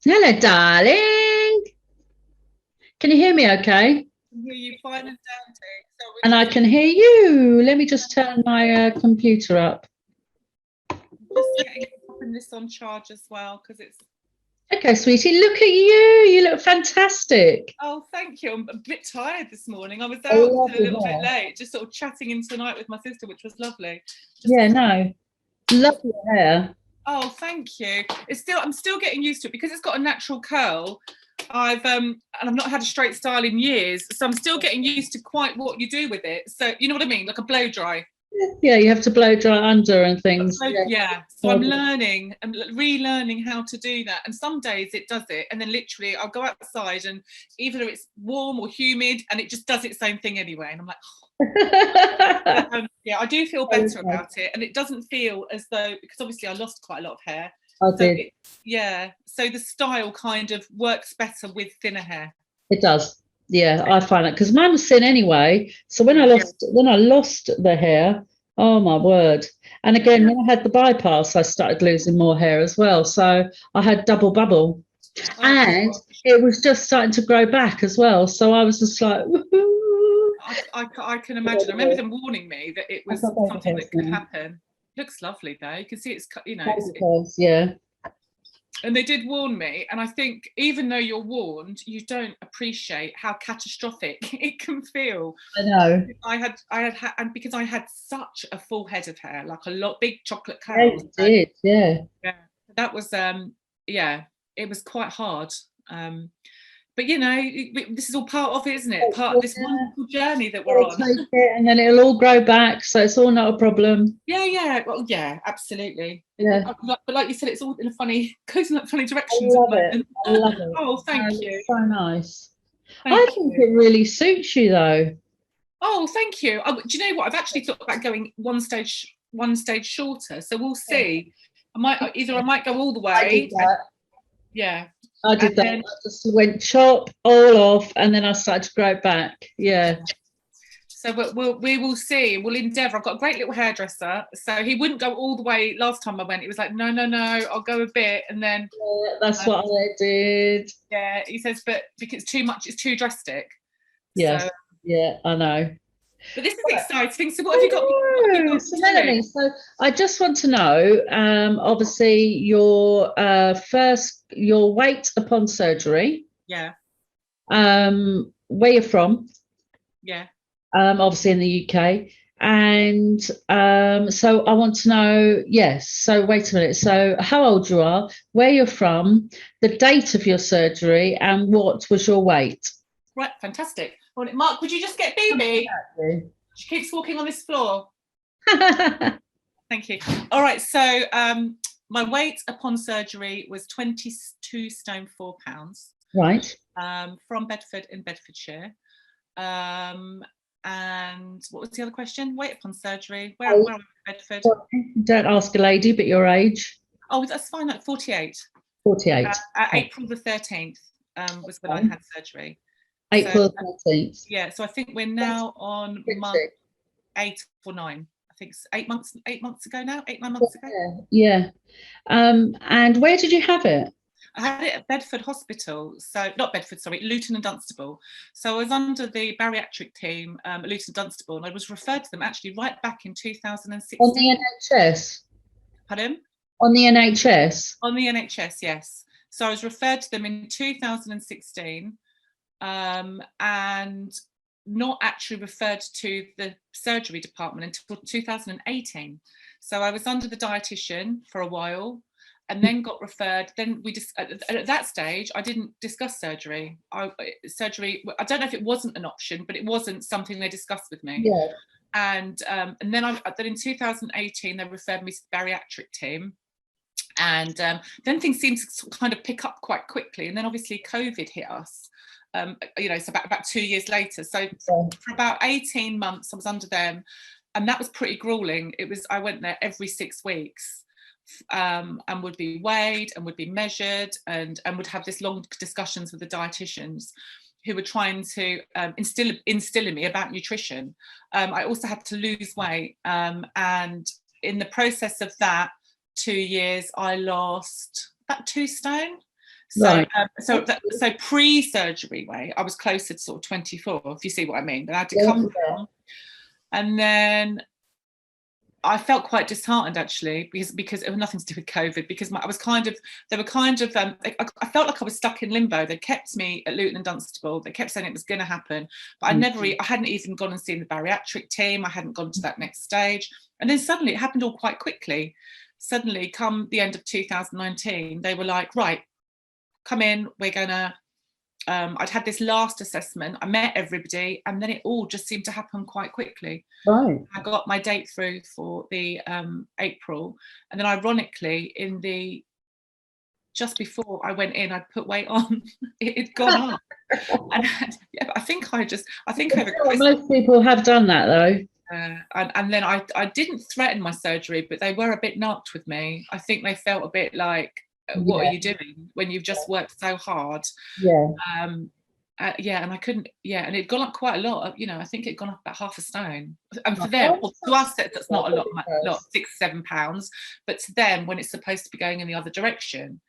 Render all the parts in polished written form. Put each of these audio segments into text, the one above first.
Hello, darling. Can you hear me okay? Can hear you fine and dandy. So And I can hear you. Let me just turn my computer up. we're just getting popping this on charge as well because it's. Okay, sweetie, look at you. You look fantastic. Oh, thank you. I'm a bit tired this morning. I was I out love till a your little bit hair. late, just sort of chatting into the night with my sister, which was lovely. Just Yeah, no. Love your hair. oh, thank you. I'm still getting used to it because it's got a natural curl. And I've not had a straight style in years, so I'm still getting used to quite what you do with it. So you know what I mean, like a blow dry. Yeah, you have to blow dry under and things. So, Yeah. yeah, so I'm learning and relearning how to do that. And some days it does it, and then literally I'll go outside, and either it's warm or humid, and it just does its own thing anyway. And I'm like, yeah, I do feel better about it, and it doesn't feel as though because obviously I lost quite a lot of hair. I So did. yeah, so the style kind of works better with thinner hair. It does. Yeah, I find that because mine was thin anyway. So Yeah, when I lost the hair, oh my word. And yeah. again, when I had the bypass, I started losing more hair as well. So I had double bubble. Oh And gosh, it was just starting to grow back as well. So I was just like, woohoo. I can imagine. I remember them warning me that it I've was got baby something hairs that could now. happen. Looks lovely though. You can see it's Baby hairs, yeah. and they did warn me, and I think even though you're warned, you don't appreciate how catastrophic it can feel. I know. And because I had such a full head of hair, like a lot, big chocolate Yeah, curls. you did, yeah. Yeah, that was yeah, it was quite hard. Um, but this is all part of it, isn't it? Part of this Yeah, wonderful journey that we're gotta on. take it and then it'll all grow back. So it's all not a problem. Yeah, yeah, well, yeah, absolutely. Yeah. But like you said, it's all in a funny, goes in like funny I directions at love the it. moment. I love it. Oh, No, thank you, it's so nice. I thank think you. it really suits you though. Oh, thank you. Oh, do you know what? I've actually thought about going one stage shorter. So we'll see. I might go all the I did way. that. Yeah, I and did that. then I just went chop all off and then I started to grow back. Yeah. so we will see. We'll endeavour. I've got a great little hairdresser, so he wouldn't go all the way. Last time I went, he was like, no, no, no, I'll go a bit, and then Yeah, that's um, what I did. yeah, he says, but because it's too much, it's too drastic. Yes. So, Yeah, I know. but this is Right. exciting. So what have you got? What have you I know. got So, doing? Melanie, so I just want to know, obviously, your weight upon surgery, Yeah, where you're from, yeah. obviously in the UK. And so I want to know, yes. So wait a minute. So how old you are, where you're from, the date of your surgery, and what was your weight? Right, fantastic. Well, Mark, would you just get BB? She keeps walking on this floor. Thank you. All right. So my weight upon surgery was 22 stone 4 pounds. Right. From Bedford in Bedfordshire. Um, and what was the other question? Weight upon surgery. Where am I? Bedford. Don't ask a lady, but your age. Oh, that's fine. Like 48. 48. April the 13th was when I Okay. had surgery. So April 13th. yeah. So I think we're now on month 8 or 9. I think it's 8 months. 8 months ago now. 8 9 months ago. Yeah. Yeah. And where did you have it? I had it at Bedford Hospital, so not Bedford, sorry, Luton and Dunstable. So I was under the bariatric team at Luton and Dunstable, and I was referred to them actually right back in On the 2016. NHS. Pardon? On the NHS. On the NHS, yes. So I was referred to them in 2016, and not actually referred to the surgery department until 2018. So I was under the dietitian for a while, and then got referred. Then we just at that stage, I didn't discuss surgery. Surgery. I don't know if it wasn't an option, but it wasn't something they discussed with me. Yeah. And then in 2018 they referred me to the bariatric team, and then things seemed to kind of pick up quite quickly. And then obviously COVID hit us. So about 2 years later. So for about 18 months, I was under them, and that was pretty grueling. I went there every 6 weeks, and would be weighed and would be measured, and would have this long discussions with the dietitians who were trying to instill in me about nutrition. I also had to lose weight, and in the process of that 2 years, I lost about 2 stone. So, Right. so pre-surgery weight, I was closer to sort of 24, if you see what I mean. But I had to Yeah, come yeah. down, and then I felt quite disheartened actually, because it had nothing to do with COVID. Because I was kind of, they were kind of, I felt like I was stuck in limbo. They kept me at Luton and Dunstable. They kept saying it was going to happen, but I hadn't even gone and seen the bariatric team. I hadn't gone to that next stage, and then suddenly it happened all quite quickly. Suddenly, come the end of 2019, they were like, right, come in, we're gonna I'd had this last assessment, I met everybody, and then it all just seemed to happen quite quickly. Right. I got my date through for the April, and then ironically, just before I went in, I'd put weight on. It had gone up, and yeah, I think over Christmas. Most people have done that though. And then I didn't threaten my surgery, but they were a bit knocked with me. I think they felt a bit like, what are you doing when you've just worked so hard? Yeah. Yeah, and I couldn't. Yeah, and it'd gone up quite a lot. I think it'd gone up about half a stone. And for them, to us, that's not a lot, 6-7 pounds. But to them, when it's supposed to be going in the other direction,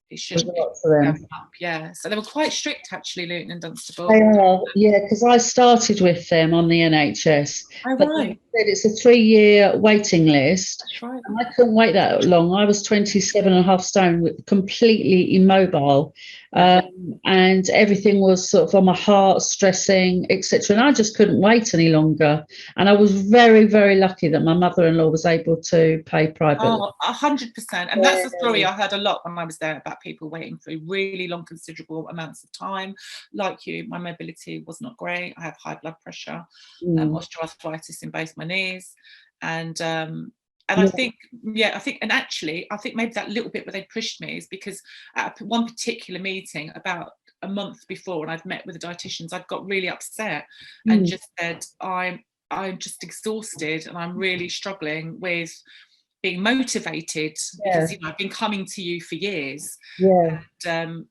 it shouldn't be going up. Yeah, so they were quite strict actually, Luton and Dunstable. They are, yeah, because I started with them on the NHS. Oh, but right. it's a 3-year waiting list. That's right. And I couldn't wait that long. I was 27.5 stone, completely immobile. And everything was sort of on my heart, stressing, etc. And I just couldn't wait any longer. And I was very, very lucky that my mother-in-law was able to pay privately. Oh, 100%. And that's a story I heard a lot when I was there, about people waiting for really long, considerable amounts of time. Like you, my mobility was not great. I have high blood pressure, osteoarthritis in both my knees. And I think, and actually, I think maybe that little bit where they pushed me is because at one particular meeting about a month before, and I'd met with the dietitians, I'd got really upset and just said, I'm just exhausted and I'm really struggling with being motivated because I've been coming to you for years. And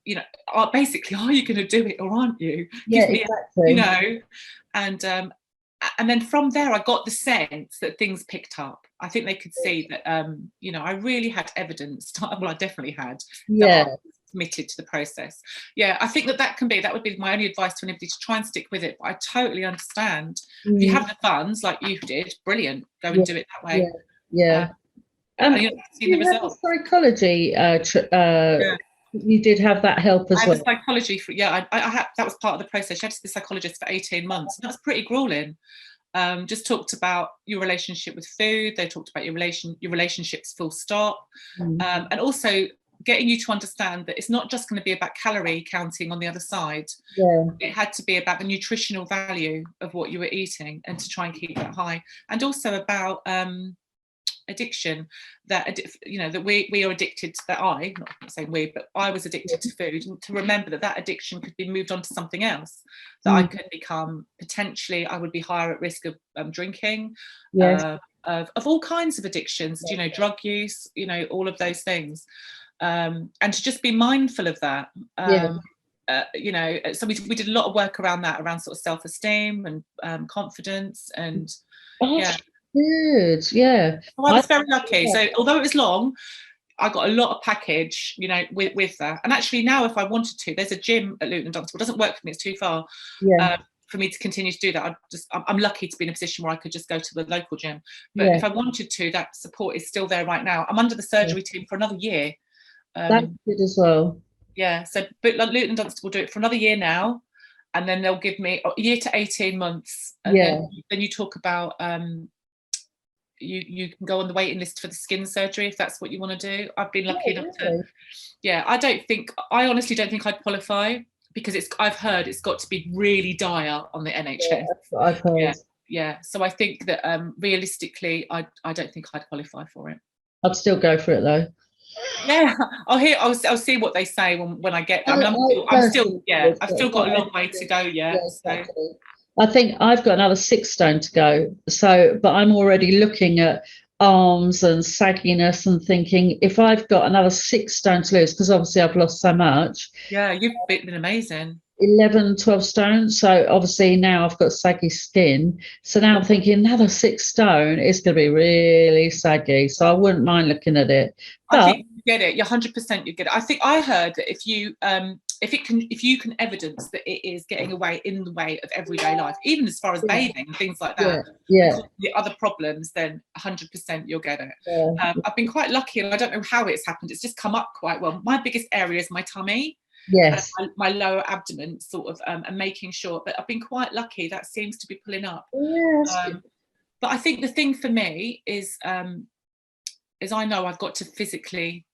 basically, are you going to do it or aren't you? Exactly. And then from there, I got the sense that things picked up. I think they could see that, I really had evidence. Well, I definitely had. That I was committed to the process. Yeah, I think that would be my only advice to anybody, to try and stick with it. But I totally understand. If you have the funds like you did, brilliant. Go and do it that way. You have the psychology. You did have that help as well. I had the psychology I had, that was part of the process. You had to be a psychologist for 18 months. And that was pretty grueling. Just talked about your relationship with food. They talked about your relationships full stop. And also getting you to understand that it's not just going to be about calorie counting on the other side. It had to be about the nutritional value of what you were eating, and to try and keep that high. And also about addiction, that we are addicted to, that I'm not saying we, but I was addicted to food, and to remember that addiction could be moved on to something else, that I could become, potentially I would be higher at risk of drinking, of all kinds of addictions, drug use, all of those things, and to just be mindful of that. So we did a lot of work around that, around sort of self-esteem and confidence, and good. Yeah. I was very lucky. So although it was long, I got a lot of package, with that. And actually now, if I wanted to, there's a gym at Luton and Dunstable. It doesn't work for me. It's too far for me to continue to do that. I'm lucky to be in a position where I could just go to the local gym. But if I wanted to, that support is still there right now. I'm under the surgery team for another year. That's good as well. Yeah. So, but like Luton and Dunstable will do it for another year now. And then they'll give me a year to 18 months. And then you talk about, you can go on the waiting list for the skin surgery if that's what you want to do. I've been lucky enough to. I honestly don't think I'd qualify, because I've heard it's got to be really dire on the NHS. That's what I've heard. So I think that realistically, I don't think I'd qualify for it. I'd still go for it though. Yeah, I'll see what they say when I get there. I mean, I've still got a long way to go yet. Exactly. I think I've got another 6 stone to go. But I'm already looking at arms and sagginess and thinking, if I've got another 6 stone to lose, because obviously I've lost so much. Yeah, you've been amazing. 11, 12 stone. So obviously now I've got saggy skin. So now I'm thinking another 6 stone is going to be really saggy. So I wouldn't mind looking at it. I But think you get it. You're 100% you get it. I think I heard that if you can evidence that it is getting away in the way of everyday life, even as far as bathing and things like that, and the other problems, then 100% you'll get it. I've been quite lucky, and I don't know how it's happened. It's just come up quite well. My biggest area is my tummy. yes, my lower abdomen, sort of, and making sure. But I've been quite lucky. That seems to be pulling up. yes, But I think the thing for me is I know I've got to physically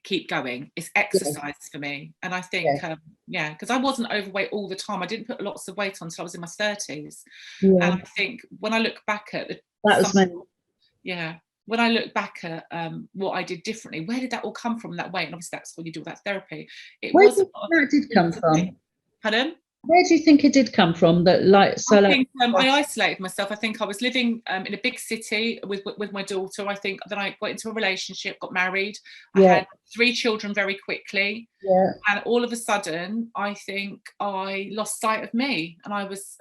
keep going. It's exercise for me. And I think, because I wasn't overweight all the time. I didn't put lots of weight on until I was in my 30s. And I think when I look back at that was me. When I look back at what I did differently, where did that all come from, that weight? And obviously that's when you do that therapy. Where do you think that did come from? Pardon? Where do you think it did come from? I think I isolated myself. I think I was living in a big city with my daughter. I think then I got into a relationship, got married. I had 3 children very quickly. And all of a sudden, I think I lost sight of me. And I was,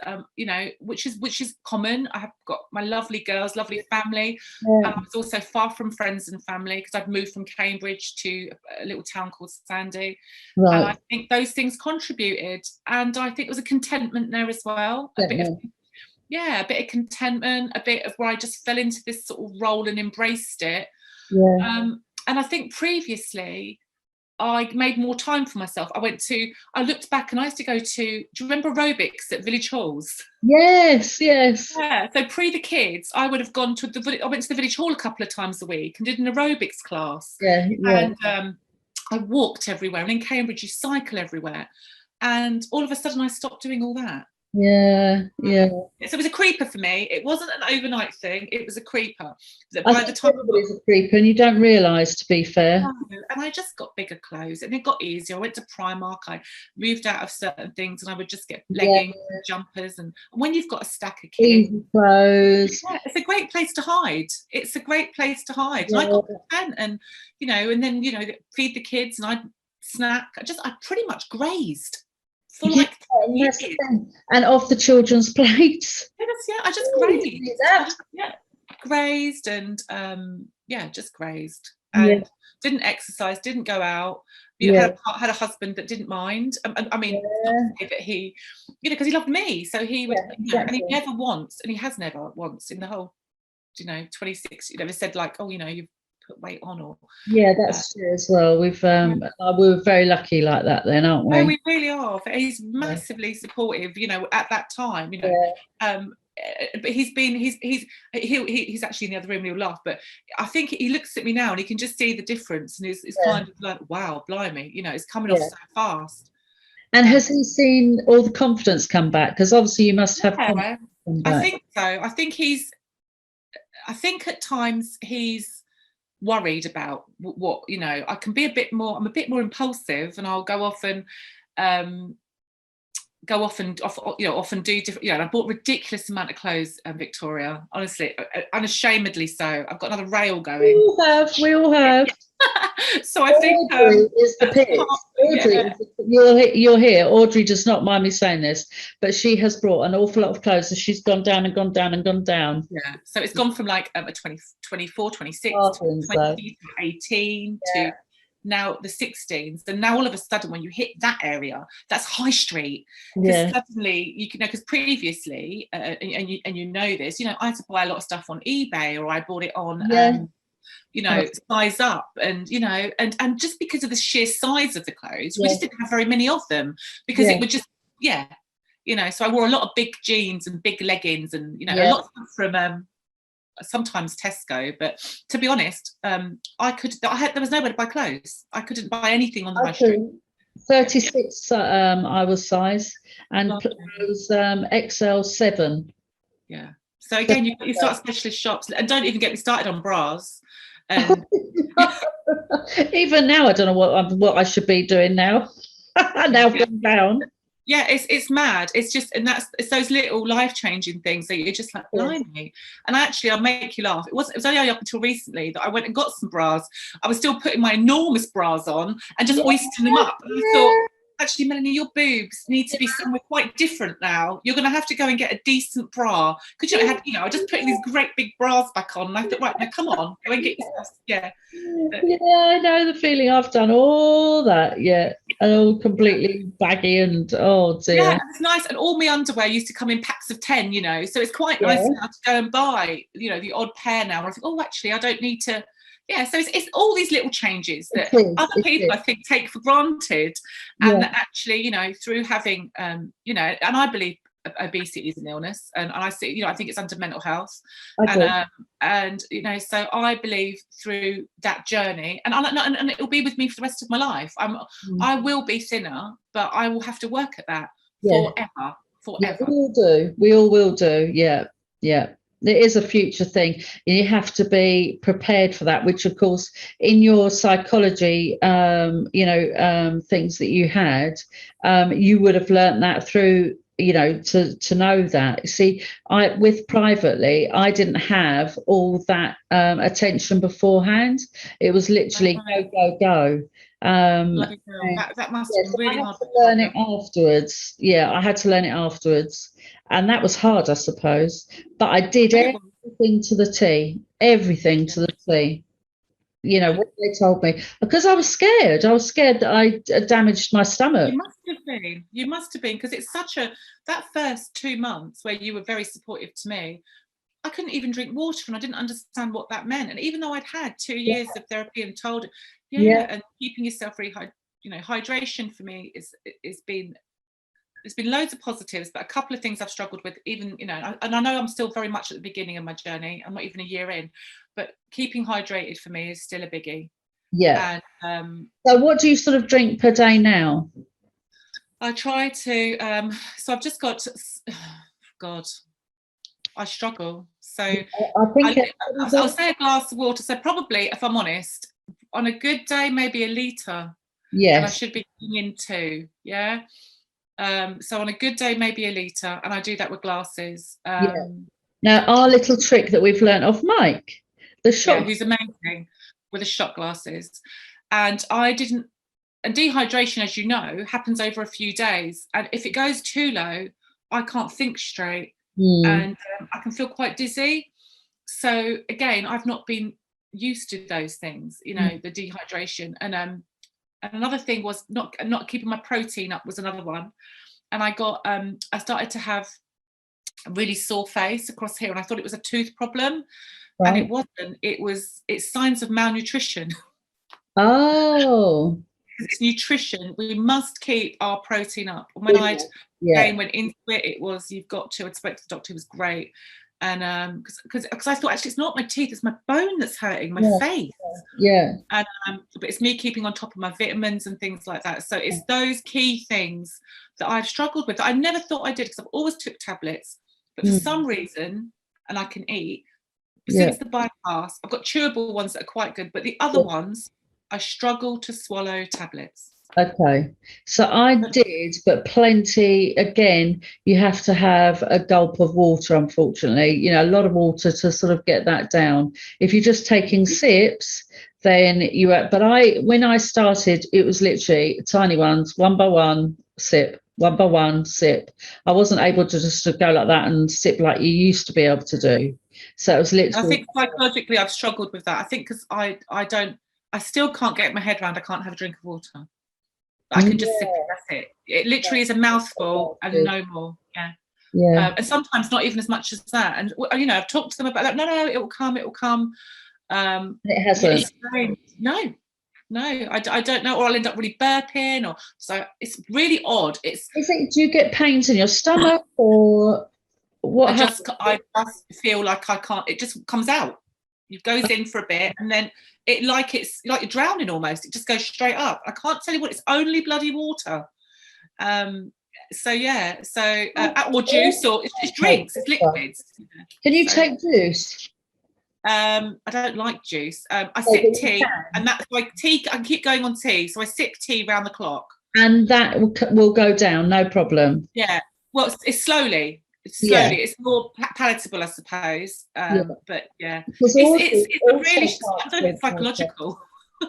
which is common. I have got my lovely girls, lovely family. And I was also far from friends and family because I'd moved from Cambridge to a little town called Sandy. And I think those things contributed. And I think it was a contentment there as well. A bit of contentment, a bit of where I just fell into this sort of role and embraced it. And I think previously I made more time for myself. I looked back and I used to go to, do you remember aerobics at Village Halls? Yes. Yeah. So pre the kids, I would have gone to I went to the Village Hall a couple of times a week and did an aerobics class. And I walked everywhere. And in Cambridge, you cycle everywhere. And all of a sudden I stopped doing all that. So it was a creeper for me. It wasn't an overnight thing. It was a creeper. By the time everybody's a creeper and you don't realise, to be fair. And I just got bigger clothes and it got easier. I went to Primark. I moved out of certain things and I would just get leggings and jumpers. And when you've got a stack of kids, easy clothes. It's a great place to hide. It's a great place to hide. And I got content and, and then, feed the kids and I'd snack. I pretty much grazed. For like and off the children's plates. I just grazed. Grazed and just grazed and didn't exercise, didn't go out. Had a husband that didn't mind. I mean, that he, because he loved me, so he would, and he never once, and he has never once in the whole, 26, never said like, oh, you've put weight on or that's true as well. We were very lucky like that then, aren't we? Oh, we really are. He's massively supportive, at that time, but he's actually in the other room and he'll laugh, but I think he looks at me now and he can just see the difference and is kind of like, wow, blimey, it's coming off so fast. And has he seen all the confidence come back? Because obviously you must have confidence come back. I think so. I think at times he's worried about what I can be I'm a bit more impulsive and I'll go off and often do different, I bought ridiculous amount of clothes, Victoria, honestly, unashamedly so. I've got another rail going. We all have. So I think Audrey is the pitch. Audrey, you're here. Audrey does not mind me saying this, but she has brought an awful lot of clothes. So she's gone down and gone down and gone down. Yeah. So it's gone from like a 24, 26, 20 to 18 to now the 16s. And now all of a sudden when you hit that area, that's high street. Because suddenly you can, because previously, and you know this, I had to buy a lot of stuff on eBay or I bought it on size up and and just because of the sheer size of the clothes, we just didn't have very many of them because it would just so I wore a lot of big jeans and big leggings and a lot from sometimes Tesco, but to be honest, there was nowhere to buy clothes. I couldn't buy anything on the high street. 36 I was size and was XL7. So again, you start specialist shops and don't even get me started on bras. Even now I don't know what I should be doing now. Now I'm down. It's mad. It's just, and it's those little life-changing things that you're just like, blimey. And I'll make you laugh. It was only up until recently that I went and got some bras. I was still putting my enormous bras on and just hoisting them up. And I thought, actually, Melanie, your boobs need to be somewhere quite different now. You're going to have to go and get a decent bra, because you know, I just putting these great big bras back on, and I thought, right, now come on, go and get yourself, yeah. Yeah, I know the feeling. I've done all that, yeah, and all completely baggy and oh dear. Yeah, it's nice, and all my underwear used to come in packs of 10, you know, so it's quite nice now to go and buy, you know, the odd pair now. I think, oh, actually, I don't need to. Yeah, so it's all these little changes that other people, I think, take for granted, and that actually, you know, through having, you know, and I believe obesity is an illness, and I see, you know, I think it's under mental health, and you know, so I believe through that journey, and it will be with me for the rest of my life. I will be thinner, but I will have to work at that forever. Yeah, we all do. We all will do. Yeah, yeah. It is a future thing. You have to be prepared for that, which of course in your psychology, things that you had, you would have learnt that through, you know, to know that. See, with privately, I didn't have all that attention beforehand. It was literally go. That must have been really hard to learn it afterwards. Yeah, I had to learn it afterwards, and that was hard, I suppose. But I did everything to the T, everything to the T. You know what they told me, because I was scared. I was scared that I damaged my stomach. You must have been. You must have been, because it's that first 2 months where you were very supportive to me. I couldn't even drink water, and I didn't understand what that meant. And even though I'd had 2 years of therapy and told, and keeping yourself really high, you know, hydration for me there's been loads of positives, but a couple of things I've struggled with, even, you know, and I know I'm still very much at the beginning of my journey. I'm not even a year in, but keeping hydrated for me is still a biggie. Yeah. And, so what do you sort of drink per day now? I try to, so I've just got, God, I struggle. So I think I'll say a glass of water. So probably, if I'm honest, on a good day, maybe a litre. Yes. And I should be getting in 2. Yeah. So on a good day, maybe a litre, and I do that with glasses. Now, our little trick that we've learned off Mike, the shot, who's amazing with the shot glasses, and dehydration, as you know, happens over a few days, and if it goes too low, I can't think straight, and I can feel quite dizzy. So again, I've not been used to those things, you know, the dehydration, and another thing was not keeping my protein up was another one. And I started to have a really sore face across here, and I thought it was a tooth problem. Right. And it wasn't. It's signs of malnutrition. Oh. It's nutrition. We must keep our protein up. And when I went into it, it was, you've got to. I spoke to the doctor, who was great. And because I thought, actually, it's not my teeth, it's my bone that's hurting, my face. Yeah. And but it's me keeping on top of my vitamins and things like that. So it's those key things that I've struggled with that I never thought I did, because I've always took tablets, but for some reason, and I can eat, since the bypass, I've got chewable ones that are quite good, but the other ones, I struggle to swallow tablets. Okay, so I did, but plenty. Again, you have to have a gulp of water, unfortunately, you know, a lot of water to sort of get that down. If you're just taking sips, then when I started, it was literally tiny ones, one by one sip, one by one sip. I wasn't able to just go like that and sip like you used to be able to do. So it was literally. I think psychologically I've struggled with that. I think because I still can't get my head around, I can't have a drink of water. I can just sip it, that's it. It literally is a mouthful and no more. And sometimes not even as much as that. And, you know, I've talked to them about that. No, it will come. It hasn't. No, I don't know. Or I'll end up really burping. So it's really odd. Do you get pains in your stomach, or what? I just feel like I can't. It just comes out. It goes in for a bit, and then it's like you're drowning almost. It just goes straight up. I can't tell you what. It's only bloody water. Or juice, or it's drinks. It's liquids. Can you take juice? I don't like juice. I sip tea, and that's like tea. I can keep going on tea, so I sip tea round the clock, and that will go down, no problem. Yeah. Well, it's slowly. It's more palatable, I suppose. But yeah, it's really, I don't know, it's psychological.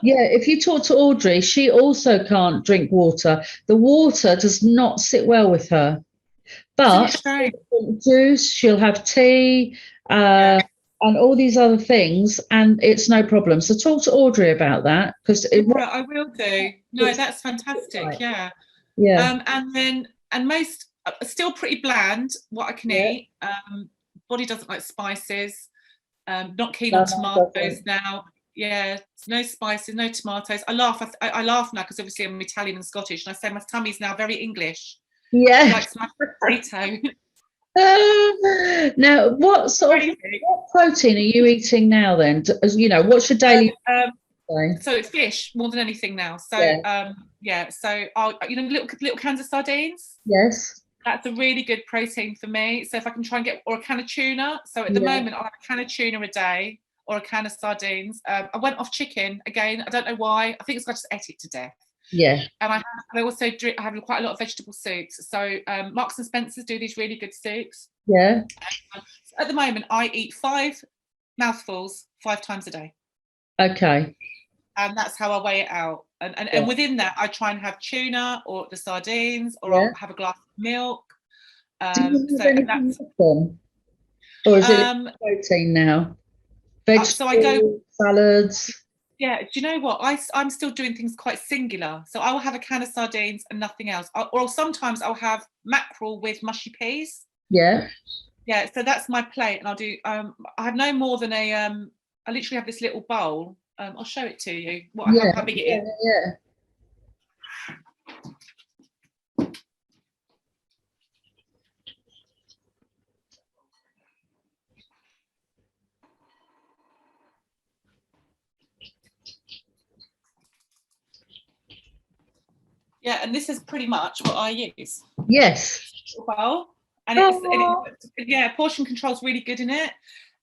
Yeah, if you talk to Audrey, she also can't drink water. The water does not sit well with her. Isn't it But strange? she'll drink juice, she'll have tea, Yeah. and all these other things, and it's no problem. So talk to Audrey about that because Yeah, it I will do. No, it's that's fantastic. right. Yeah. Yeah, And then, and most, still pretty bland, what I can yeah. eat. Body doesn't like spices. Not keen No, on no, tomatoes doesn't. now. Yeah, no spices, no tomatoes. I laugh. I laugh now because obviously I'm Italian and Scottish, and I say my tummy's now very English. It's Yeah. like smashed potato. Now, what sort of Crazy. what protein are you eating now then? As you know, what's your daily Um, day? so it's fish more than anything now. So Yeah. yeah, so I'll little cans of sardines. Yes. That's a really good protein for me. So if I can try and get, or a can of tuna. So at the Yeah. moment, I'll have a can of tuna a day or a can of sardines. I went off chicken again. I don't know why. I think it's I just ate it to death. Yeah. And I also drink. I have quite a lot of vegetable soups. So Marks and Spencers do these really good soups. Yeah. So at the moment, I eat 5 mouthfuls 5 times a day, Okay. and that's how I weigh it out. And Yeah. within that, I try and have tuna or the sardines, or Yeah. I'll have a glass of milk. Do you So have and anything that's with them? Or is it um, protein now? so I go. Vegetables, salads. Yeah, do you know what? I'm still doing things quite singular. So I will have a can of sardines and nothing else. Or sometimes I'll have mackerel with mushy peas. Yeah. Yeah, so that's my plate, and I'll do. I have no more than a. I literally have this little bowl. I'll show it to you. Yeah. How big it Yeah. is. Yeah. Yeah, and this is pretty much what I use. Yes. Little bowl, and Oh, yeah, portion control is really good in it.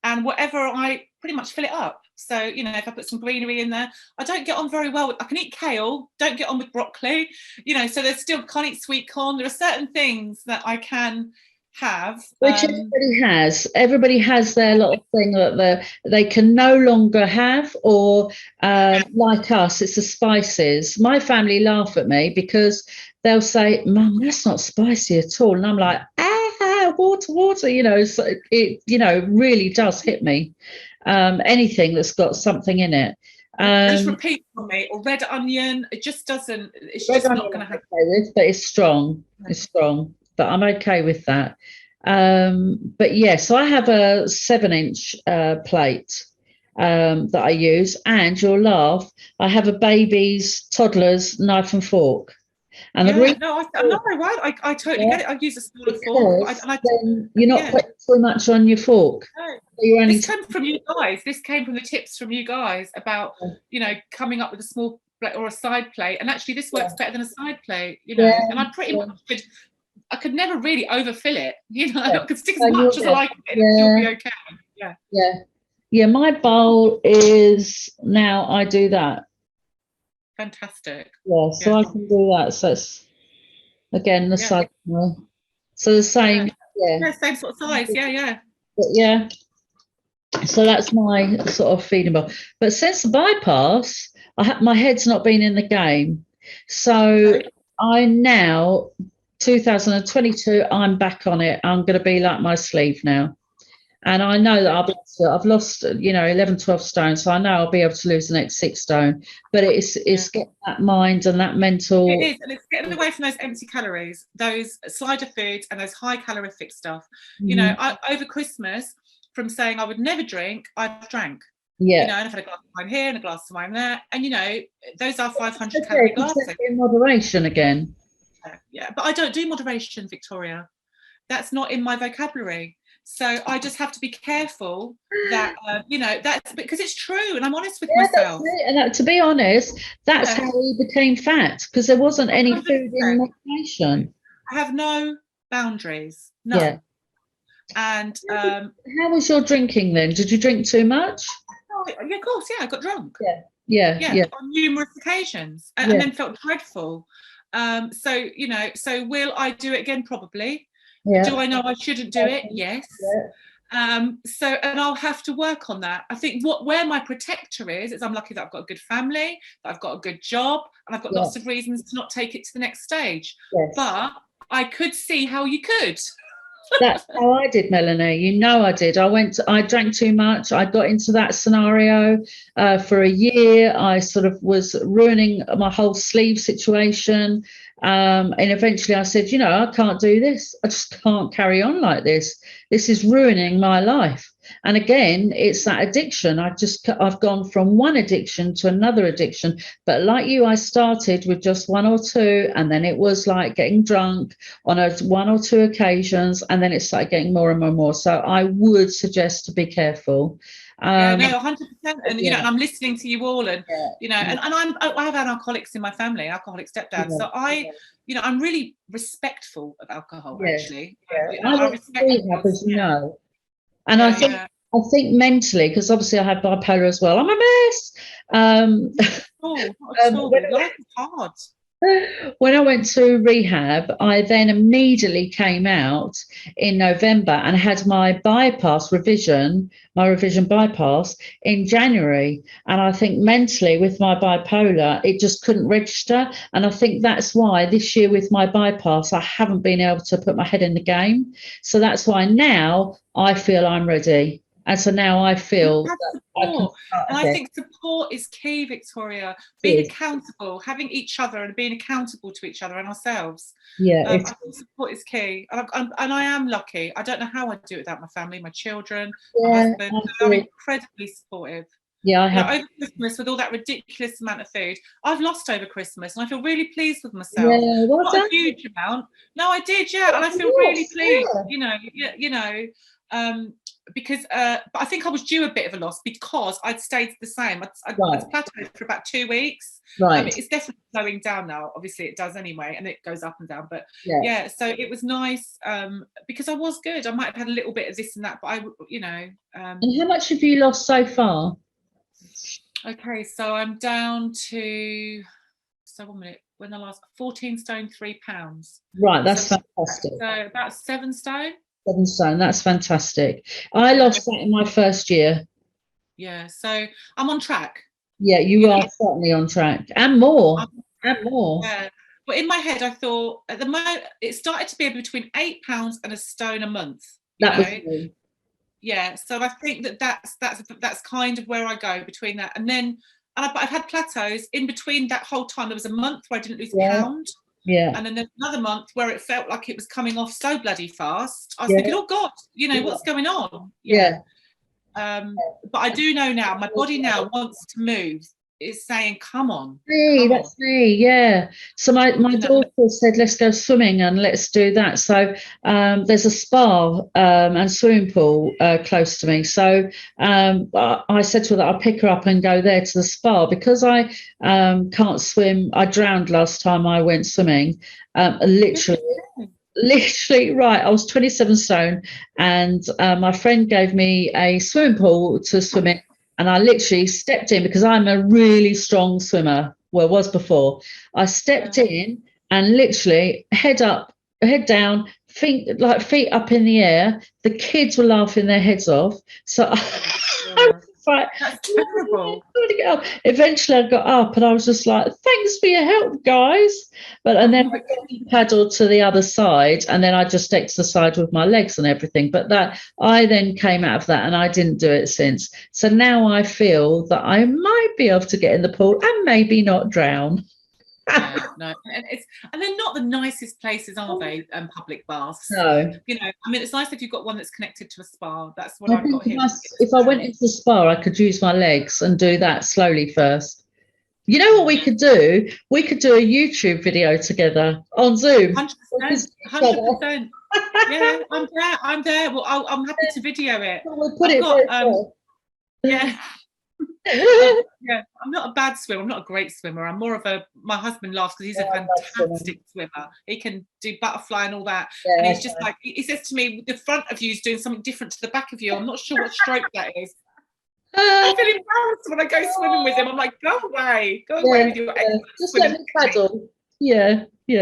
And whatever, I pretty much fill it up. So if I put some greenery in there, I don't get on very well with. I can eat kale, don't get on with broccoli. So there's still can't eat sweet corn. There are certain things that I can have. which everybody has. Everybody has their little thing that they can no longer have, or like us, it's the spices. My family laugh at me because they'll say, "Mum, that's not spicy at all," and I'm like, water, water. So it really does hit me. Anything that's got something in it. Just Um, repeat for me, or red onion. It just doesn't. It's Red just onion not going I'm to happen. okay with, but it's strong. It's strong, but I'm okay with that. But yeah, so I have a 7-inch plate that I use, and you'll laugh, I have a baby's toddler's knife and fork. And the Yeah, reason no, no, right. I totally yeah, get it. I use a smaller fork, but because then you're not yeah. putting too much on your fork. No. So you're only This came from you guys. This came from the tips from you guys about coming up with a small plate or a side plate, and actually this yeah, works better than a side plate. yeah, And I pretty yeah, much could. I could never really overfill it. yeah. I could stick as So much as I like in it, and still yeah, be okay. Yeah, yeah, yeah. My bowl is now I do that. fantastic. Yeah, so Yeah, I can do that. So it's again the yeah, side. So the yeah, same, yeah, yeah. Same sort of size. Yeah, yeah. but yeah. So that's my sort of feeding bowl. But since the bypass, my head's not been in the game. So Okay. I now, 2022, I'm back on it. I'm going to be like my sleeve now. And I know that I've lost, 11, 12 stone. So I know I'll be able to lose the next 6 stone. But Yeah. it's getting that mind and that It mental. is, and it's getting away from those empty calories, those slider foods, and those high calorific stuff. Mhm. Over Christmas, from saying I would never drink, I've drank. Yeah. And I've had a glass of wine here and a glass of wine there, and those are 500 Okay, calorie if you glasses. take it in moderation again. Yeah, but I don't do moderation, Victoria. That's not in my vocabulary. So I just have to be careful that that's because it's true, and I'm honest with Yeah, that's myself. it. And to be honest, that's Yeah, how he became fat because there wasn't any food in 100%. moderation. I have no boundaries, Yeah. none. And How was your drinking then? Did you drink too much? oh, yeah, of course, yeah, I got drunk. Yeah. Yeah. Yeah, Yeah. on numerous occasions, and Yeah. then felt dreadful. So will I do it again? Probably. Do Yeah. I know I shouldn't do it? Yes. Yeah. So, and I'll have to work on that. I think where my protector is I'm lucky that I've got a good family, that I've got a good job, and I've got lots of reasons to not take it to the next stage. Yes. But I could see how you could. That's how I did, Melanie. You know, I did. I drank too much. I got into that scenario for a year. I sort of was ruining my whole sleeve situation. And eventually I said, I can't do this. I just can't carry on like this. This is ruining my life. And again, it's that addiction. I've gone from one addiction to another addiction. But like you, I started with just one or two, and then it was like getting drunk on one or two occasions, and then it started getting more and more and more. So I would suggest to be careful. No, 100%. And and I'm listening to you all, and and I have alcoholics in my family, alcoholic stepdad. So I'm really respectful of alcohol. Actually, I respect rehab, as you know. And I think mentally, because obviously I have bipolar as well, I'm a mess. Life is hard. When I went to rehab, I then immediately came out in November and had my revision bypass in January. And I think mentally with my bipolar, it just couldn't register. And I think that's why this year with my bypass, I haven't been able to put my head in the game. So that's why now I feel I'm ready. And so now I feel support. And I think support is key, Victoria. Being accountable, having each other and being accountable to each other and ourselves. I think support is key. And I am lucky. I don't know how I do it without my family, my children, my husband. I'm incredibly supportive. Yeah, I have. Over Christmas, with all that ridiculous amount of food, I've lost over Christmas, and I feel really pleased with myself. Yeah, not a huge amount. No, I did, and I feel really pleased. Because but I think I was due a bit of a loss because I'd stayed the same. I'd plateaued for about 2 weeks. It's definitely slowing down now. Obviously, it does anyway, and it goes up and down. But so it was nice because I was good. I might have had a little bit of this and that, but And how much have you lost so far? Okay, so I'm down to 1 minute. When I last 14 stone 3 pounds. Right, that's fantastic. So about 7 stone. 7 stone, that's fantastic. I lost that in my first year. Yeah, so I'm on track. Yeah, you are certainly on track, and more. Yeah, but in my head, I thought at the moment it started to be between £8 and a stone a month. That was me. Yeah, so I think that's kind of where I go between that, and then I've had plateaus in between. That whole time there was a month where I didn't lose a pound. Yeah. And then there's another month where it felt like it was coming off so bloody fast. I was thinking, oh God, what's going on? But I do know now, my body now wants to move. It's saying, come on. That's me, yeah. So my daughter said, let's go swimming and let's do that. So there's a spa and swimming pool close to me. So I said to her that I'll pick her up and go there to the spa because I can't swim. I drowned last time I went swimming. Literally, right. I was 27 stone and my friend gave me a swimming pool to swim in. And I literally stepped in because I'm a really strong swimmer. Well, was before. I stepped in and literally head up, head down, feet up in the air. The kids were laughing their heads off. So I was like, that's terrible. Eventually I got up and I was just like, thanks for your help, guys. And then I paddled to the other side and then I just exercised with my legs and everything. But that I then came out of that and I didn't do it since. So now I feel that I might be able to get in the pool and maybe not drown. No, and they're not the nicest places, are they? Public baths. No. It's nice if you've got one that's connected to a spa. That's what I've got here. If I went into the spa, I could use my legs and do that slowly first. You know what we could do? We could do a YouTube video together on Zoom. 100%. Yeah, I'm there. Well, I'm happy to video it. We'll put it. Yeah. I'm not a bad swimmer. I'm not a great swimmer. I'm more of my husband laughs because he's a fantastic swimmer. He can do butterfly and all that. And he's just like, he says to me, the front of you is doing something different to the back of you. I'm not sure what stroke that is. I feel embarrassed when I go swimming with him. I'm like, go away with your just let me paddle. Yeah. He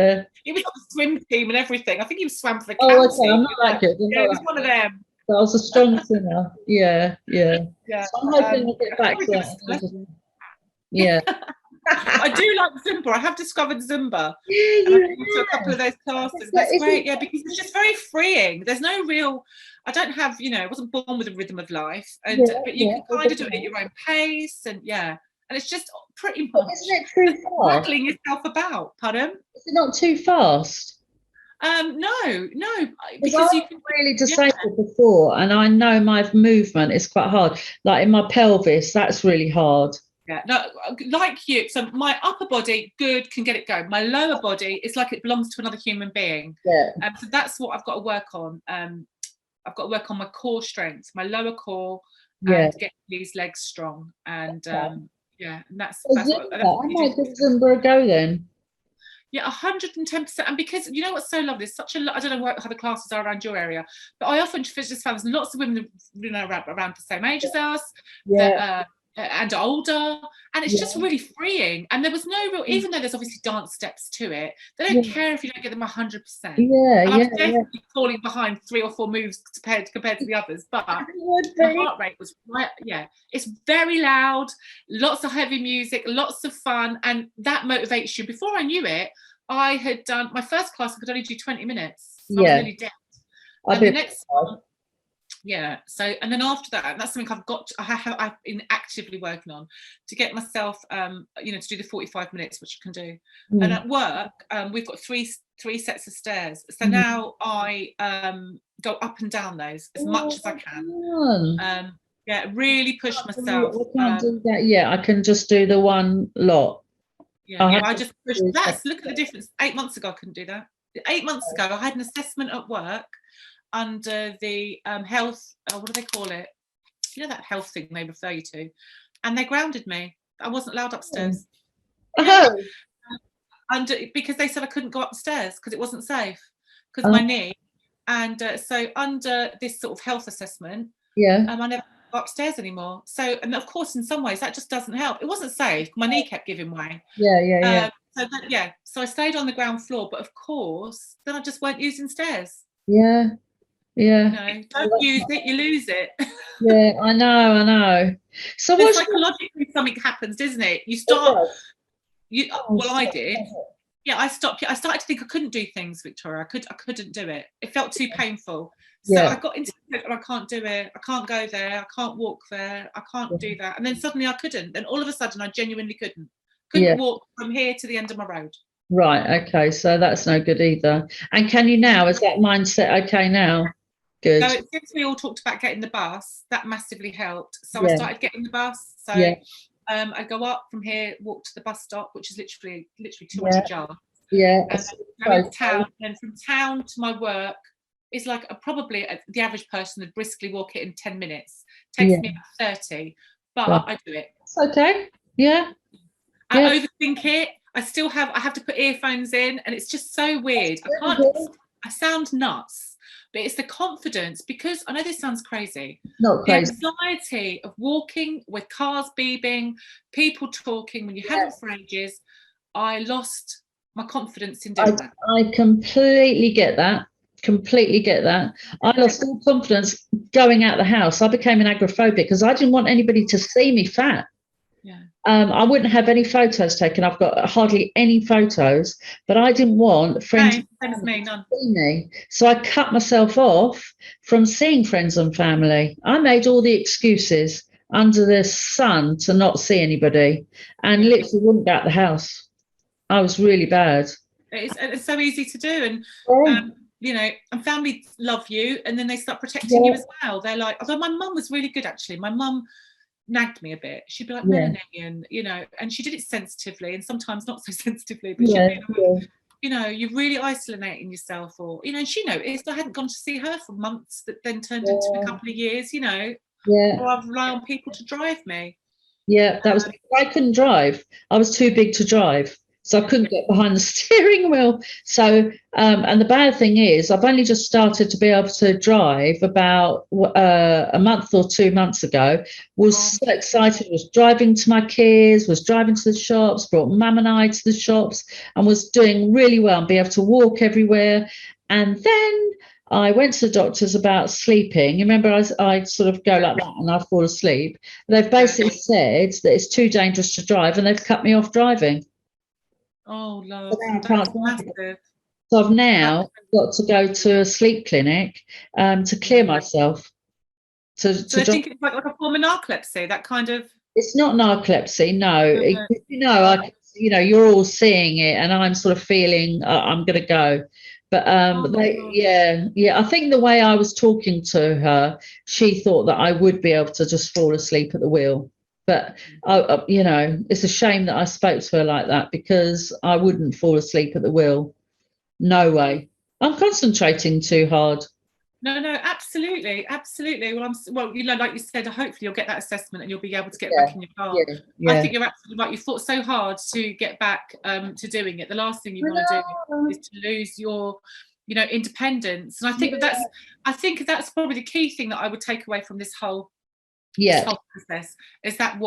was on the swim team and everything. I think he was swam for the county. I'm not that good. He was one of them. I was a strong singer. Yeah, yeah. Yeah. So I'm hoping I'll get I back probably to do that. it. Yeah. I do like Zumba. I have discovered Zumba, Yeah, and I've been you to a couple have. of those Is classes. that, That's is great, it, yeah, because it's just very freeing. There's no real. I don't have, I wasn't born with a rhythm of life, yeah, but you yeah. can kind of do it at your own pace, and yeah, and it's just pretty But much isn't it too just fast? waggling yourself about. Pardon? Is it not too fast? No, no, Because I because you was can. really Yeah, disabled before, and I know my movement is quite hard. Like in my pelvis, that's really hard. yeah, no, like you. So my upper body, good, can get it going. My lower body, it's like it belongs to another human being. Yeah, So that's what I've got to work on. I've got to work on my core strength, my lower core, yeah. and get these legs strong. And Okay. yeah, and So that's Zumba, what I you do. might give Zumba a go then. Yeah, 110%. And because you know what's so lovely, it's such a lot. I don't know how the classes are around your area, but I often just found there's lots of women, around the same age as us, that Yeah, and older, and it's just yeah, really freeing. And there was no real, even though there's obviously dance steps to it, they don't yeah, care if you don't get them 100%. yeah, And I was yeah, yeah. definitely falling behind 3 or 4 moves compared to the others, but You would the be. heart rate was right. Yeah, it's very loud, lots of heavy music, lots of fun, and that motivates you. Before I knew it, I had done my first class. I could only do 20 minutes. So I was Yeah, nearly dead. I'd And be the a bit next hard. one, yeah. So and then after that, and that's something I've been actively working on to get myself, to do the 45 minutes, which I can do. And Mm. at work, we've got three sets of stairs. So Mm. now I go up and down those as much Oh, as I can. fun. Yeah, really push myself. I can't do that yet. I can just do the one lot. Yeah, I have I to just pushed. do Look at the difference. 8 months ago, I couldn't do that. 8 months ago, I had an assessment at work under the health. What do they call it? You know, that health thing they refer you to, and they grounded me. I wasn't allowed upstairs. Yeah, Oh, because they said I couldn't go upstairs because it wasn't safe because oh, my knee. And so under this sort of health assessment, yeah, I never go upstairs anymore. So, and of course, in some ways, that just doesn't help. It wasn't safe. My knee kept giving way. yeah, yeah, yeah, So I stayed on the ground floor, but of course, then I just weren't using stairs. yeah, yeah. Don't use it, you lose it. Yeah, I know, I know. So Then what's psychologically something happens, doesn't it? You it start. does. Oh, Well, I stop. did. Yeah, I stopped. I started to think I couldn't do things, Victoria. I couldn't do it. It felt too painful. So Yeah, I got into it, and I can't do it. I can't go there. I can't walk there. I can't do that. And then suddenly I couldn't. And all of a sudden, I genuinely couldn't. yeah. Couldn't walk from here to the end of my road. Right. Okay. So that's no good either. And can you now? Is that mindset okay now? Good. So since we all talked about getting the bus, that massively helped. So I Yeah. started getting the bus. So Yeah. I go up from here, walk to the bus stop, which is literally Yeah. 200 yards. Yeah. And go into town, and from town to my work is like the average person would briskly walk it in 10 minutes. Takes me about 30, but Right. I do it. It's okay. Yeah. I overthink it. I have to put earphones in, and it's just so weird. I sound nuts, but it's the confidence, because I know this sounds crazy. Not The crazy. anxiety of walking with cars beeping, people talking when you haven't for ages. I lost my confidence in doing that. I completely get that. Completely get that. I lost all confidence going out the house. I became an agoraphobic because I didn't want anybody to see me fat. Yeah. I wouldn't have any photos taken. I've got hardly any photos, but I didn't want friends Same as me, none. to see me. So I cut myself off from seeing friends and family. I made all the excuses under the sun to not see anybody, and literally wouldn't go out the house. I was really bad. It's so easy to do, and and family love you, and then they start protecting you as well. They're like, although my mum was really good, actually. My mum nagged me a bit. She'd be like, Melanie, and she did it sensitively and sometimes not so sensitively, but she'd be like, you're really isolating yourself, or and she noticed I hadn't gone to see her for months, that then turned into a couple of years, or I've relied on people to drive me. Yeah, that was, I couldn't drive. I was too big to drive. So I couldn't get behind the steering wheel. So, and the bad thing is, I've only just started to be able to drive about a month or 2 months ago. Was so excited, was driving to my kids, was driving to the shops, brought mum and I to the shops, and was doing really well and be able to walk everywhere. And then I went to the doctors about sleeping. You remember, I sort of go like that and I fall asleep. They've basically said that it's too dangerous to drive, and they've cut me off driving. Oh, So love, now I that's can't drive again. massive. So I've now got to go to a sleep clinic to clear myself. So I Drive. think it's like a form of narcolepsy, that kind of. It's not narcolepsy, no. uh, You're all seeing it, and I'm sort of feeling I'm going to go. But oh, yeah. I think the way I was talking to her, she thought that I would be able to just fall asleep at the wheel. But it's a shame that I spoke to her like that, because I wouldn't fall asleep at the wheel. No way. I'm concentrating too hard. no, absolutely, absolutely. Well, like you said, hopefully you'll get that assessment and you'll be able to get Yeah, back in your car. yeah, I yeah. think you're absolutely right. You fought so hard to get back to doing it. The last thing you want to do is to lose your, independence. And I think that's probably the key thing that I would take away from this whole process, is that's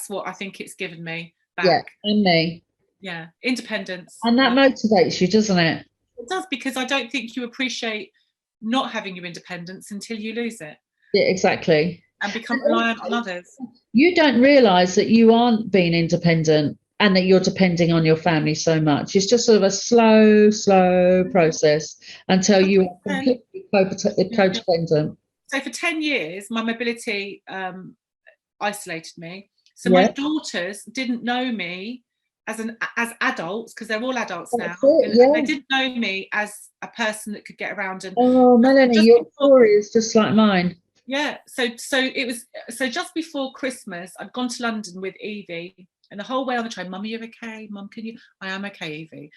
what I think it's given me back. Yeah, and me. Yeah, independence. And that motivates you, doesn't it? It does, because I don't think you appreciate not having your independence until you lose it. Yeah, exactly. And become reliant on others. You don't realise that you aren't being independent and that you're depending on your family so much. It's just sort of a slow process until you are completely codependent. So for 10 years, my mobility isolated me. So my daughters didn't know me as adults, because they're all adults now. They didn't know me as a person that could get around. And Melanie, your story is just like mine. Yeah, so just before Christmas, I'd gone to London with Evie, and the whole way on the train, Mum, are you okay? Mum, I am okay, Evie.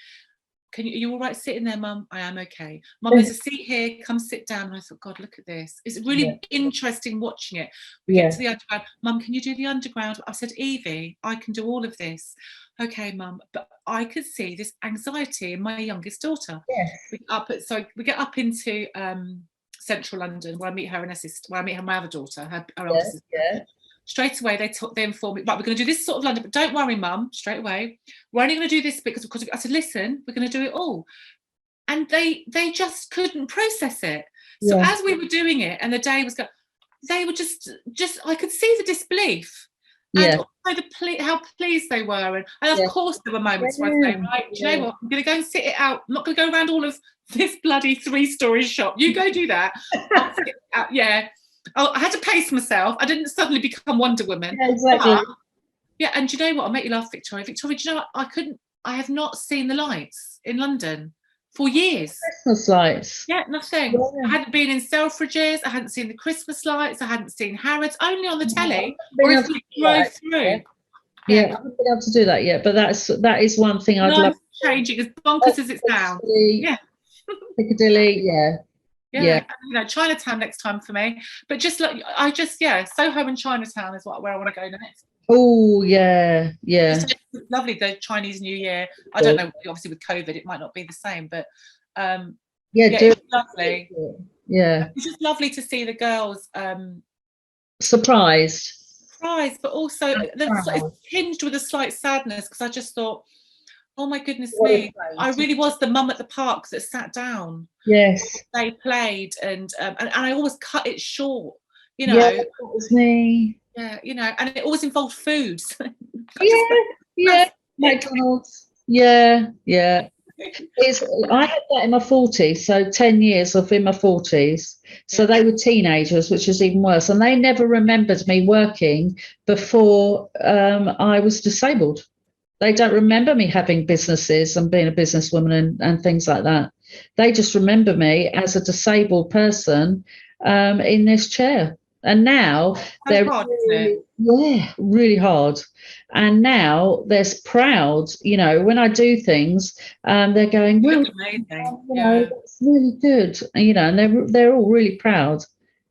Are you all right sitting there, Mum? I am okay. Mum, there's a seat here, come sit down. And I thought, God, look at this. It's really interesting watching it. We get to the underground. Mum, can you do the underground? I said, Evie, I can do all of this. Okay, Mum. But I could see this anxiety in my youngest daughter. Yes. We get up into central London, where I meet her my other daughter, her older sister. Yeah. Straight away, they informed me, right, we're going to do this sort of London, but don't worry, Mum, straight away, we're only going to do this because I said, listen, we're going to do it all. And they just couldn't process it. So as we were doing it, and the day was going, they were just I could see the disbelief. And also how pleased they were. And of course there were moments where I'd say, right, do you know what, I'm going to go and sit it out. I'm not going to go around all of this bloody 3-story shop. You go do that. I'll sit it out. Yeah. I had to pace myself. I didn't suddenly become Wonder Woman. Yeah, exactly. But, and do you know what? I'll make you laugh, Victoria. Victoria, do you know what? I have not seen the lights in London for years. Christmas lights. Yeah, nothing. Yeah. I hadn't been in Selfridges. I hadn't seen the Christmas lights. I hadn't seen Harrods. Only on the telly. Or if we drove through. Yeah, I haven't been able to do that yet. But that is one thing I'd love. Changing as bonkers as it sounds. Yeah. Piccadilly. Yeah. Chinatown next time for me. But Soho and Chinatown is where I want to go next. Oh, yeah. It's lovely, the Chinese New Year. I don't know, obviously with COVID, it might not be the same, but it's lovely. Yeah. It's just lovely to see the girls surprised, but also it's tinged with a slight sadness, because I just thought, oh my goodness me, I really was the mum at the park that sat down. Yes. They played, and I always cut it short, that was me. Yeah, and it always involved food. McDonald's. Yeah. I had that in my 40s, so 10 years of in my 40s. So they were teenagers, which is even worse. And they never remembered me working before I was disabled. They don't remember me having businesses and being a businesswoman and things like that. They just remember me as a disabled person in this chair. And now they're really hard. And now they're proud, when I do things, they're going, well, that's really good, and they're all really proud.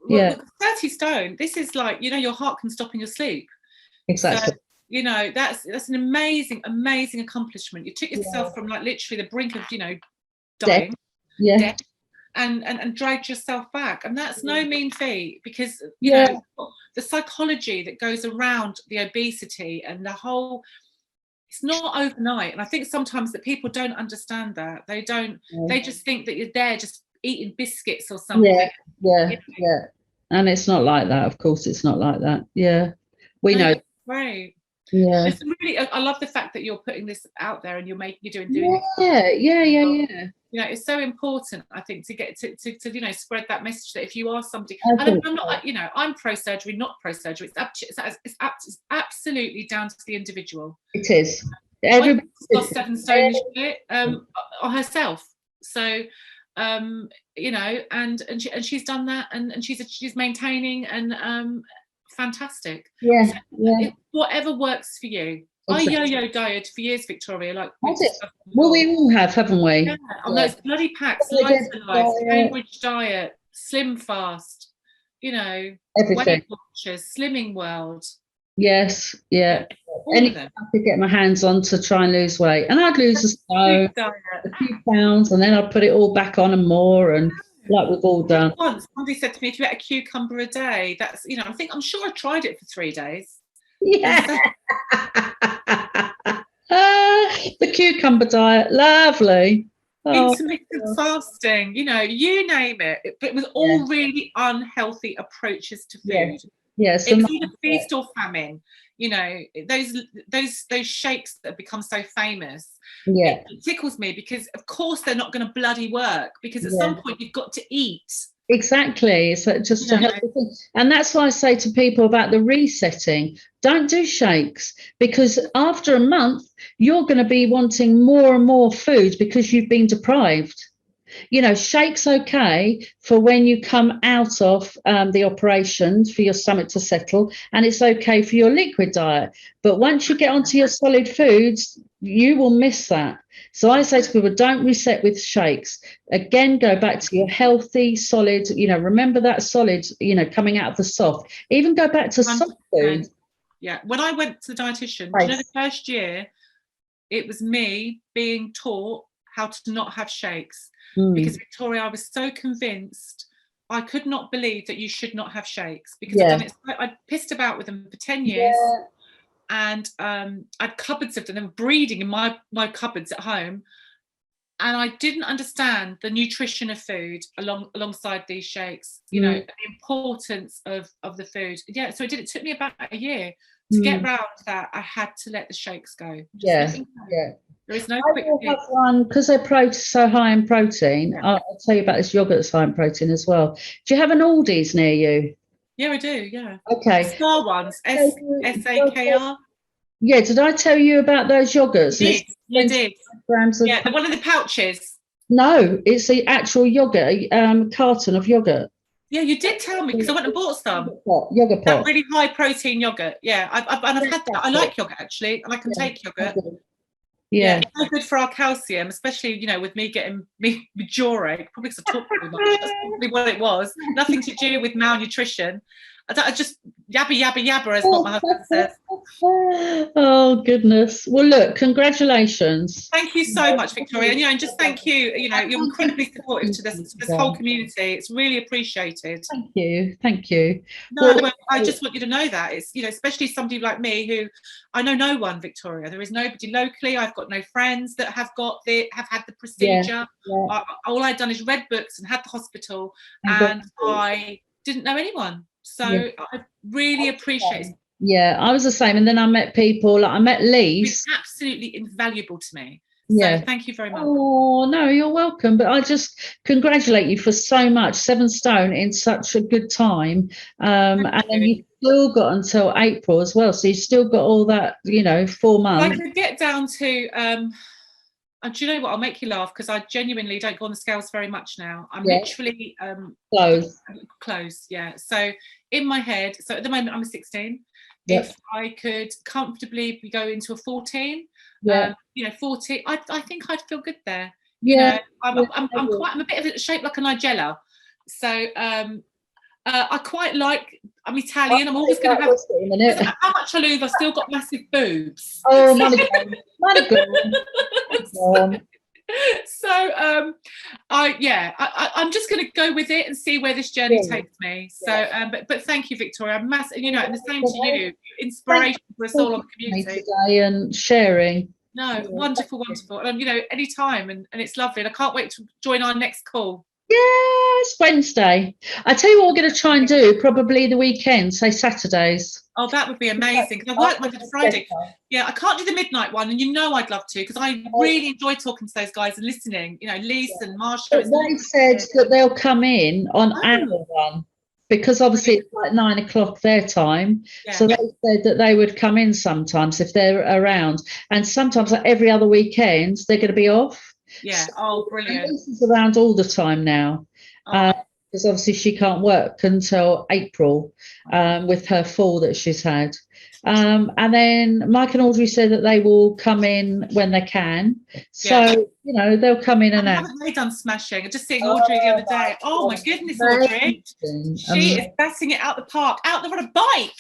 Well, 30 stone, this is like, your heart can stop in your sleep. Exactly. So, that's an amazing accomplishment. You took yourself from like literally the brink of, dying. Death. And dragged yourself back, and that's no mean feat, because the psychology that goes around the obesity and the whole, it's not overnight. And I think sometimes that people don't understand that. They just think that you're there just eating biscuits or something. Yeah. And it's not like that. Of course, it's not like that. Yeah, we know. Right. Yeah. It's really, I love the fact that you're putting this out there and you're doing Yeah. You know, it's so important, I think, to get to you know, spread that message that if you are somebody, and I'm not, you know, I'm pro surgery, not pro surgery. It's absolutely down to the individual. It is. Everybody lost 7 stone this year, herself. So, you know, and she's done that, and she's maintaining, and fantastic. Yeah. Whatever works for you. Exactly. I yo-yo dieted for years, Victoria. Like well, we all have, haven't we? Yeah, on those bloody packs, Life for Life, Cambridge Diet, Slim Fast, you know, everything. Weight Watchers, Slimming World. Yes, yeah. Anything I could get my hands on to try and lose weight, and I'd lose a few pounds, and then I'd put it all back on and more, and like we've all done. Once somebody said to me, "If you ate a cucumber a day, that's, you know," I'm sure I tried it for 3 days. Yeah. The cucumber diet, lovely. Intermittent fasting, you know, you name it. But it was all really unhealthy approaches to food. Yes, it was either feast or famine. You know, those shakes that have become so famous. Yeah, it tickles me, because of course they're not going to bloody work, because at some point you've got to eat. Exactly. So just to help, and that's why I say to people about the resetting, don't do shakes, because after a month you're going to be wanting more and more food because you've been deprived. You know, shakes okay for when you come out of the operation for your stomach to settle, and it's okay for your liquid diet. But once you get onto your solid foods, you will miss that. So I say to people, don't reset with shakes. Again, go back to your healthy, solid, you know, remember that solid, you know, coming out of the soft. Even go back to soft food. Yeah. When I went to the dietitian, you know, the first year, it was me being taught how to not have shakes. Because Victoria, I was so convinced, I could not believe that you should not have shakes, because I'd pissed about with them for 10 years. And I'd cupboards of them, they were breeding in my cupboards at home, and I didn't understand the nutrition of food alongside these shakes, you know, the importance of the food. Yeah, so it took me about a year to get round that. I had to let the shakes go. Yeah. There is no quick fix. Have one, because they're so high in protein. I'll tell you about this yogurt that's high in protein as well. Do you have an Aldi's near you? Yeah, I do. Yeah. Okay. Star ones. SAKR. Yeah. Did I tell you about those yogurts? You did. Yeah, the one in the pouches. No, it's the actual yogurt, carton of yogurt. Yeah, you did tell me, because I went and bought some. Yogurt pot. That really high protein yogurt. Yeah, I've had that. I like yogurt, actually, and I can take yogurt. Yeah, it's so good for our calcium, especially, you know, with me getting my jaw ache, probably because I talked too much. That's probably what it was. Nothing to do with malnutrition. I just yabba, as what my husband says. Oh goodness. Well, look, congratulations. Thank you so much, Victoria. And, you know, and just thank you. You know, you're incredibly supportive to this whole community. It's really appreciated. Thank you. No, well, I just want you to know that it's, you know, especially somebody like me, who I know no one, Victoria. There is nobody locally. I've got no friends that have had the procedure. All I'd done is read books and had the hospital, and I didn't know anyone. So I really appreciate it. Yeah, I was the same. And then I met people, like I met Lise. It's absolutely invaluable to me. So thank you very much. Oh, no, you're welcome. But I just congratulate you for so much. 7 stone in such a good time. And then you've still got until April as well. So you've still got all that, you know, 4 months. I could get down to, and do you know what? I'll make you laugh, because I genuinely don't go on the scales very much now. I'm literally close. Yeah. So in my head, so at the moment I'm a 16. If I could comfortably go into a 14, you know, 40, I think I'd feel good there. You know, I'm a bit of a shape like a Nigella. So I quite like, I'm Italian. I'm always going to have, how much I lose, I've still got massive boobs. Oh, money good. So I'm just going to go with it and see where this journey takes me. So but thank you, Victoria. You know, and the same to you. Inspiration for us all on the community today, and sharing. No, wonderful. And you know, anytime, and it's lovely, and I can't wait to join our next call. Yes, Wednesday. I tell you what we're going to try and do, probably the weekend, say Saturdays. Oh, that would be amazing. Because I work Monday to Friday. Yeah, I can't do the midnight one, and you know I'd love to, because I really enjoy talking to those guys and listening. You know, Lise and Marsha. But they said that they'll come in on our one, because obviously it's like 9 o'clock their time. Yeah. So they said that they would come in sometimes if they're around, and sometimes like every other weekend they're going to be off. Yeah. Oh, brilliant. Lisa's around all the time now. Because obviously she can't work until April with her fall that she's had. And then Mike and Audrey said that they will come in when they can. So, you know, they'll come in and out. Haven't they done smashing? I just seeing Audrey the other day. Oh my goodness, Audrey. She is bashing it out the park, out there on a bike.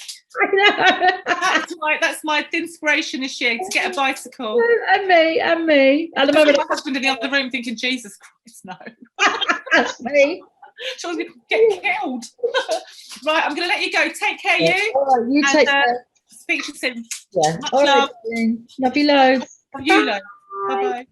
I know. That's my inspiration this year, to get a bicycle. And me. At the moment, my husband in the other room thinking, Jesus Christ, no. That's me. She was going to get killed. Right, I'm going to let you go. Take care, you. All right, you take care. Speak to you soon. Yeah. Much All love. right, love you loads. Love you loads. Bye-bye.